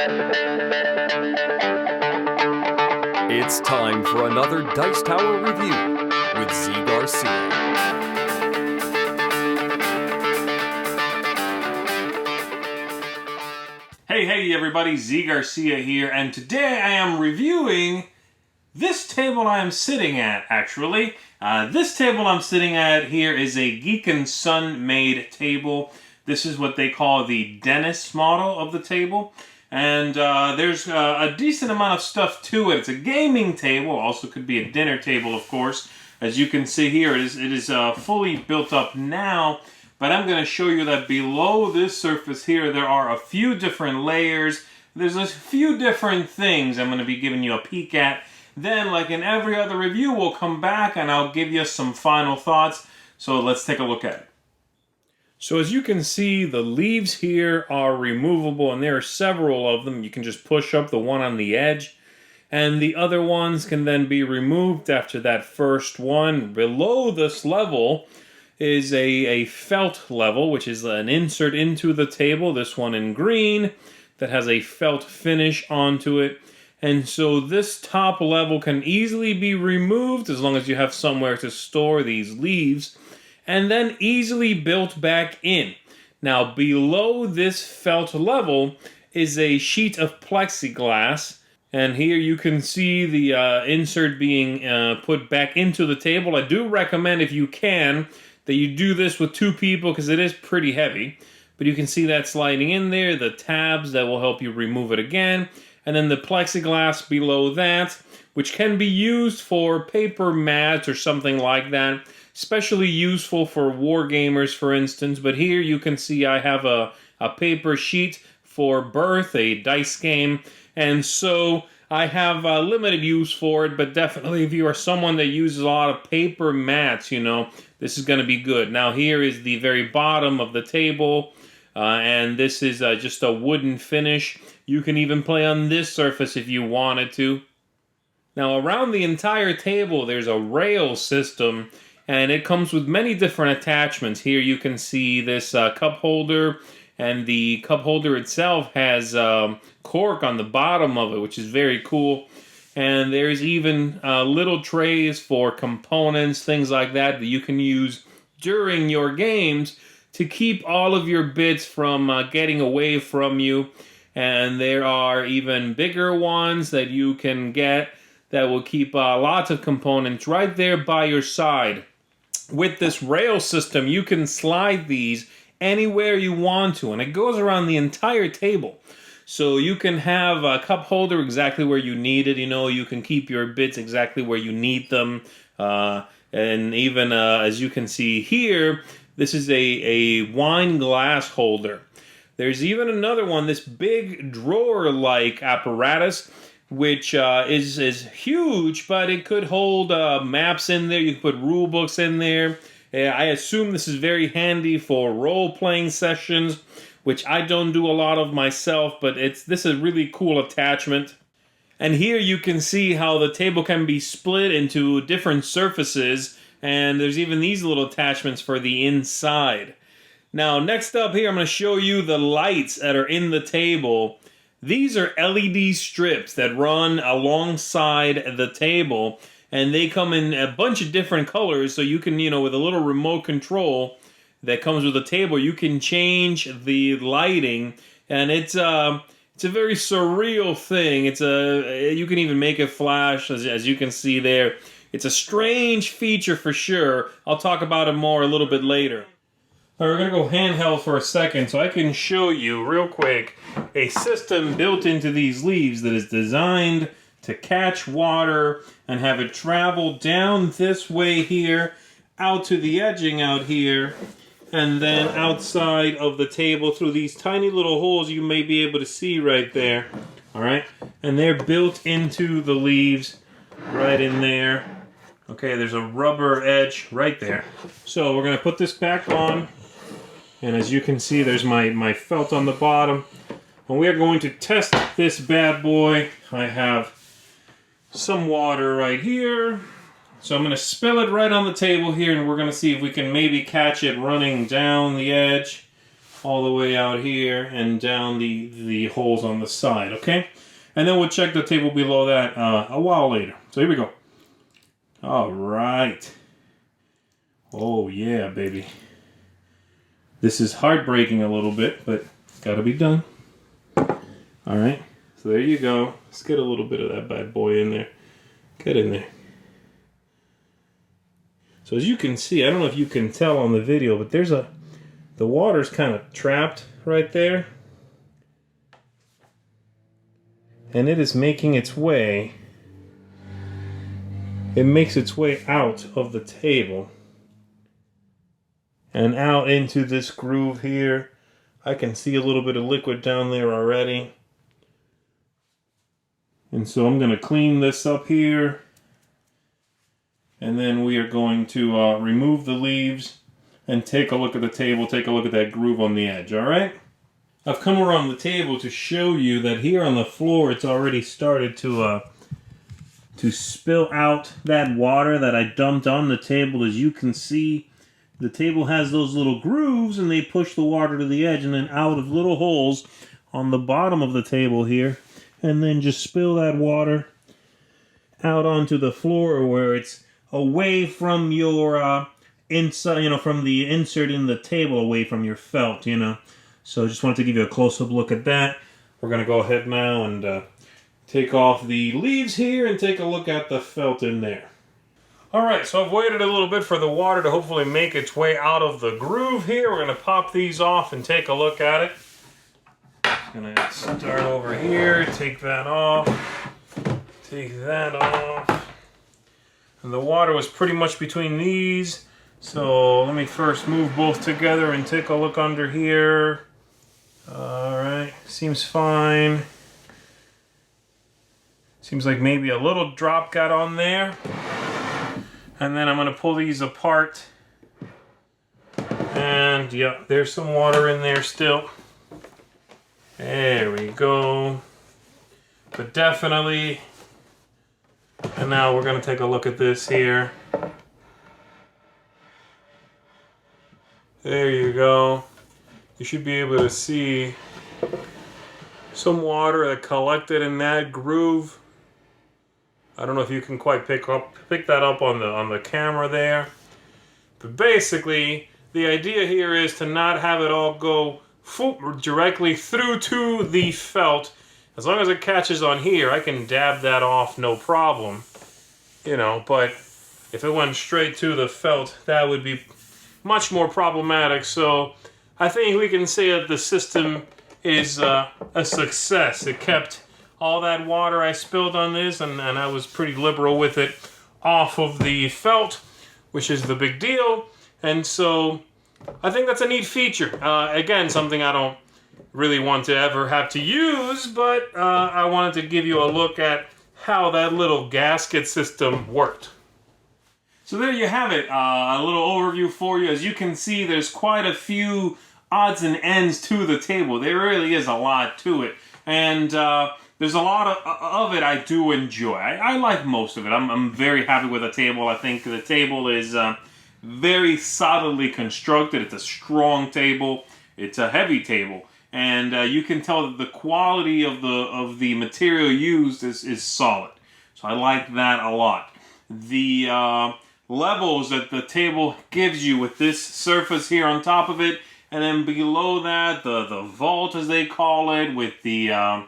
It's time for another Dice Tower review with Z Garcia. Hey everybody, Z Garcia here, and today I am reviewing this table I am sitting at, actually. This table I'm sitting at here is a GEEKNSON made table. This is what they call the Denis model of the table. And there's a decent amount of stuff to it. It's a gaming table, also could be a dinner table, of course. As you can see here, it is fully built up now. But I'm going to show you that below this surface here, there are a few different layers. There's a few different things I'm going to be giving you a peek at. Then, like in every other review, we'll come back and I'll give you some final thoughts. So let's take a look at it. So as you can see, the leaves here are removable, and there are several of them. You can just push up the one on the edge, and the other ones can then be removed after that first one. Below this level is a felt level, which is an insert into the table, this one in green, that has a felt finish onto it. And so this top level can easily be removed as long as you have somewhere to store these leaves, and then easily built back in. Now below this felt level is a sheet of plexiglass, and here you can see the insert being put back into the table. I do recommend, if you can, that you do this with two people because it is pretty heavy. But you can see that sliding in there, the tabs that will help you remove it again, and then the plexiglass below that, which can be used for paper mats or something like that. Especially useful for war gamers, for instance. But here you can see I have a paper sheet for Birth, a dice game. And so I have limited use for it, but definitely if you are someone that uses a lot of paper mats, you know, this is going to be good. Now here is the very bottom of the table, and this is just a wooden finish. You can even play on this surface if you wanted to. Now around the entire table there's a rail system, and it comes with many different attachments. Here you can see this cup holder, and the cup holder itself has cork on the bottom of it, which is very cool. And there's even little trays for components, things like that you can use during your games to keep all of your bits from getting away from you. And there are even bigger ones that you can get that will keep lots of components right there by your side. With this rail system, you can slide these anywhere you want to, and it goes around the entire table. So you can have a cup holder exactly where you need it. You know, you can keep your bits exactly where you need them. And even as you can see here, this is a wine glass holder. There's even another one, this big drawer-like apparatus, which is huge, but it could hold maps in there. You can put rule books in there. I assume this is very handy for role-playing sessions, which I don't do a lot of myself, but this is a really cool attachment. And here you can see how the table can be split into different surfaces, and there's even these little attachments for the inside. Now, next up here, I'm going to show you the lights that are in the table. These are LED strips that run alongside the table, and they come in a bunch of different colors, so you can, you know, with a little remote control that comes with the table, you can change the lighting, and it's a very surreal thing. You can even make it flash, as you can see there. It's a strange feature for sure. I'll talk about it more a little bit later. All right, we're going to go handheld for a second so I can show you real quick a system built into these leaves that is designed to catch water and have it travel down this way here, out to the edging out here, and then outside of the table through these tiny little holes you may be able to see right there. All right, and they're built into the leaves right in there. Okay, there's a rubber edge right there. So we're going to put this back on. And as you can see, there's my felt on the bottom. And we are going to test this bad boy. I have some water right here. So I'm going to spill it right on the table here, and we're going to see if we can maybe catch it running down the edge. all the way out here and down the holes on the side, okay? And then we'll check the table below that a while later. So here we go. All right. Oh yeah, baby. This is heartbreaking a little bit, but it's got to be done. All right. So there you go. Let's get a little bit of that bad boy in there. Get in there. So as you can see, I don't know if you can tell on the video, but the water's kind of trapped right there. And it is making its way. It makes its way out of the table. And out into this groove here. I can see a little bit of liquid down there already. And so I'm going to clean this up here. And then we are going to remove the leaves and take a look at the table, take a look at that groove on the edge, all right? I've come around the table to show you that here on the floor it's already started to spill out that water that I dumped on the table. As you can see, the table has those little grooves and they push the water to the edge and then out of little holes on the bottom of the table here, and then just spill that water out onto the floor where it's away from your inside, from the insert in the table, away from your felt, So I just wanted to give you a close-up look at that. We're going to go ahead now and take off the leaves here and take a look at the felt in there. Alright, so I've waited a little bit for the water to hopefully make its way out of the groove here. We're going to pop these off and take a look at it. Going to start over here, take that off, take that off. And the water was pretty much between these. So let me first move both together and take a look under here. Alright, seems fine. Seems like maybe a little drop got on there. And then I'm going to pull these apart. And yeah, there's some water in there still. There we go. But definitely. And now we're going to take a look at this here. There you go. You should be able to see some water that collected in that groove. I don't know if you can quite pick that up on the camera there. But basically, the idea here is to not have it all go directly through to the felt. As long as it catches on here, I can dab that off no problem. But if it went straight to the felt, that would be much more problematic. So I think we can say that the system is a success. It kept all that water I spilled on this, and I was pretty liberal with it, off of the felt, which is the big deal. And so I think that's a neat feature. Again, something I don't really want to ever have to use, but I wanted to give you a look at how that little gasket system worked. So there you have it, a little overview for you. As you can see, there's quite a few odds and ends to the table. There really is a lot to it. And there's a lot of it I do enjoy. I like most of it. I'm very happy with the table. I think the table is very solidly constructed. It's a strong table. It's a heavy table. And you can tell that the quality of the material used is solid. So I like that a lot. The levels that the table gives you with this surface here on top of it, and then below that, the vault as they call it, with the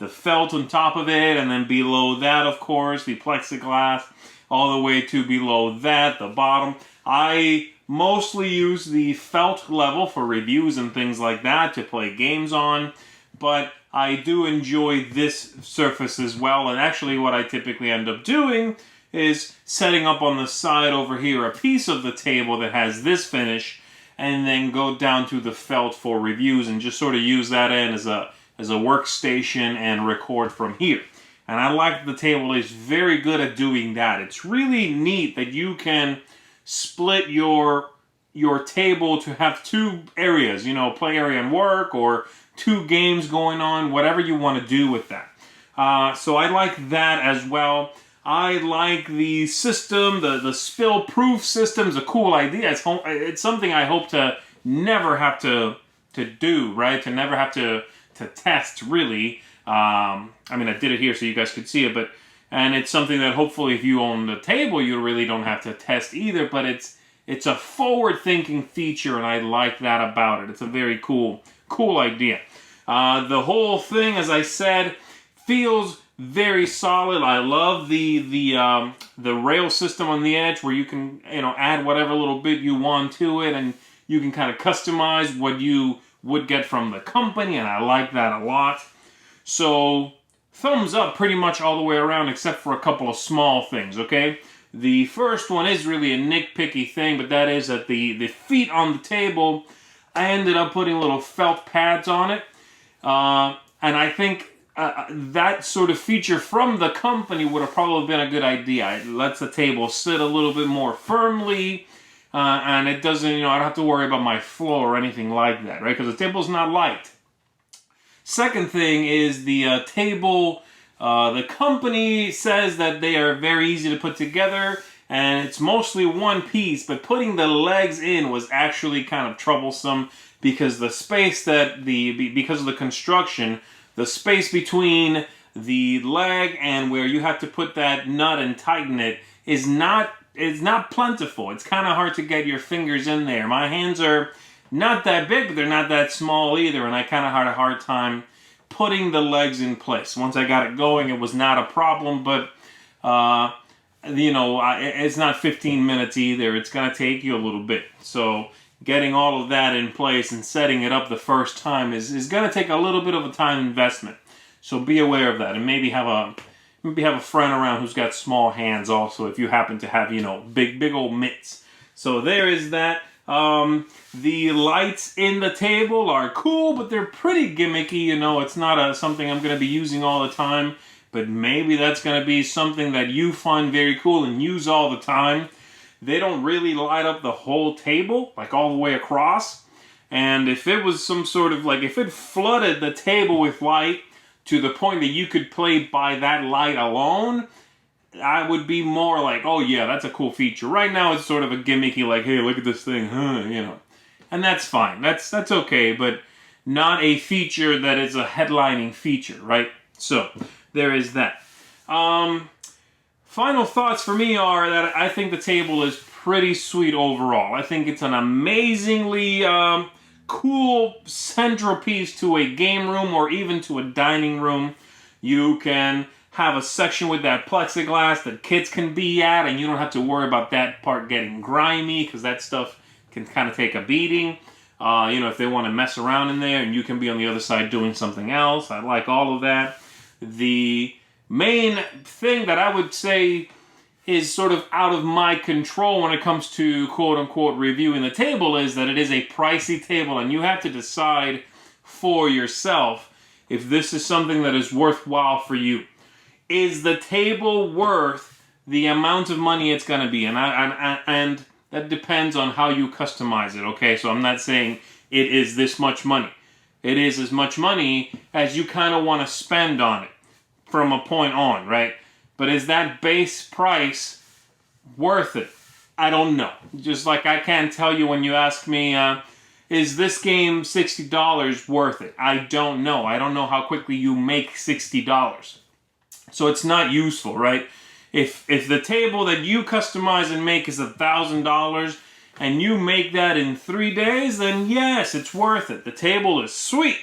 felt on top of it, and then below that, of course, the plexiglass, all the way to below that, the bottom. I mostly use the felt level for reviews and things like that to play games on, but I do enjoy this surface as well. And actually what I typically end up doing is setting up on the side over here a piece of the table that has this finish, and then go down to the felt for reviews and just sort of use that in as a workstation and record from here. And I like the table is very good at doing that. It's really neat that you can split your table to have two areas, play area and work, or two games going on, whatever you want to do with that. So I like that as well. I like the system, the spill-proof system is a cool idea. It's something I hope to never have to do, right? To never have to test, really. I mean, I did it here so you guys could see it, and it's something that hopefully if you own the table, you really don't have to test either, but it's a forward-thinking feature, and I like that about it. It's a very cool idea. The whole thing, as I said, feels very solid. I love the rail system on the edge where you can add whatever little bit you want to it, and you can kind of customize what you would get from the company, and I like that a lot. So thumbs up pretty much all the way around except for a couple of small things, okay? The first one is really a nitpicky thing, but that is that the feet on the table, I ended up putting little felt pads on it. And I think that sort of feature from the company would have probably been a good idea. It lets the table sit a little bit more firmly, and it doesn't, I don't have to worry about my floor or anything like that, right? Because the table's not light. Second thing is the table, the company says that they are very easy to put together, and it's mostly one piece, but putting the legs in was actually kind of troublesome because the space because of the construction, the space between the leg and where you have to put that nut and tighten it is not plentiful. It's kind of hard to get your fingers in there. My hands are not that big, but they're not that small either, and I kind of had a hard time putting the legs in place. Once I got it going, it was not a problem, but it's not 15 minutes either. It's going to take you a little bit. So getting all of that in place and setting it up the first time is going to take a little bit of a time investment. So be aware of that, and maybe have a friend around who's got small hands also, if you happen to have, big old mitts. So there is that. The lights in the table are cool, but they're pretty gimmicky. It's not something I'm going to be using all the time, but maybe that's going to be something that you find very cool and use all the time. They don't really light up the whole table, like all the way across. And if it was some sort of, if it flooded the table with light to the point that you could play by that light alone, I would be more like, oh yeah, that's a cool feature. Right now it's sort of a gimmicky, hey, look at this thing, And that's fine. That's okay, but not a feature that is a headlining feature, right? So, there is that. Final thoughts for me are that I think the table is pretty sweet overall. I think it's an amazingly cool central piece to a game room or even to a dining room. You can have a section with that plexiglass that kids can be at, and you don't have to worry about that part getting grimy, because that stuff can kind of take a beating. If they want to mess around in there, and you can be on the other side doing something else. I like all of that. The main thing that I would say is sort of out of my control when it comes to quote-unquote reviewing the table is that it is a pricey table, and you have to decide for yourself if this is something that is worthwhile for you. Is the table worth the amount of money it's going to be? And that depends on how you customize it, okay? So I'm not saying it is this much money. It is as much money as you kind of want to spend on it from a point on, right? But is that base price worth it? I don't know. Just like I can't tell you when you ask me, is this game $60 worth it? I don't know. I don't know how quickly you make $60. So it's not useful, right? If the table that you customize and make is $1,000 and you make that in 3 days, then yes, it's worth it. The table is sweet,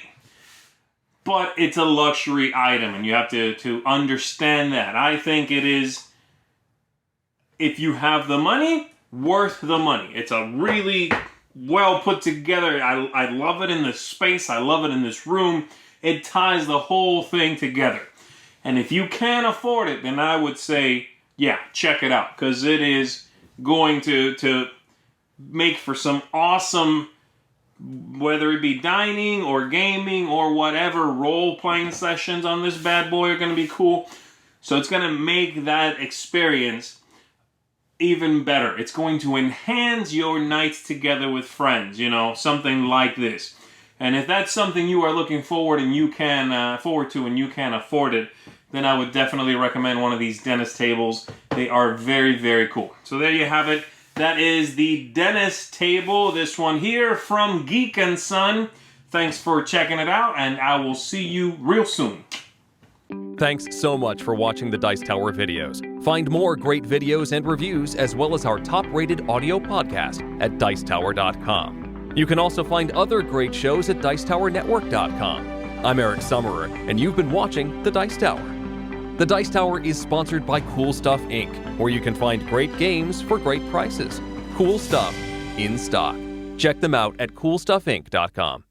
but it's a luxury item, and you have to understand that. I think it is, if you have the money, worth the money. It's a really well put together. I love it in this space. I love it in this room. It ties the whole thing together. And if you can't afford it, then I would say, yeah, check it out. Because it is going to make for some awesome, whether it be dining or gaming or whatever, role-playing sessions on this bad boy are going to be cool. So it's going to make that experience even better. It's going to enhance your nights together with friends, something like this. And if that's something you are looking forward to and you can afford it, then I would definitely recommend one of these Denis tables. They are very, very cool. So there you have it. That is the Denis table. This one here from GEEKNSON. Thanks for checking it out, and I will see you real soon. Thanks so much for watching the Dice Tower videos. Find more great videos and reviews, as well as our top-rated audio podcast at Dicetower.com. You can also find other great shows at Dicetowernetwork.com. I'm Eric Summerer, and you've been watching The Dice Tower. The Dice Tower is sponsored by Cool Stuff Inc., where you can find great games for great prices. Cool stuff in stock. Check them out at CoolStuffInc.com.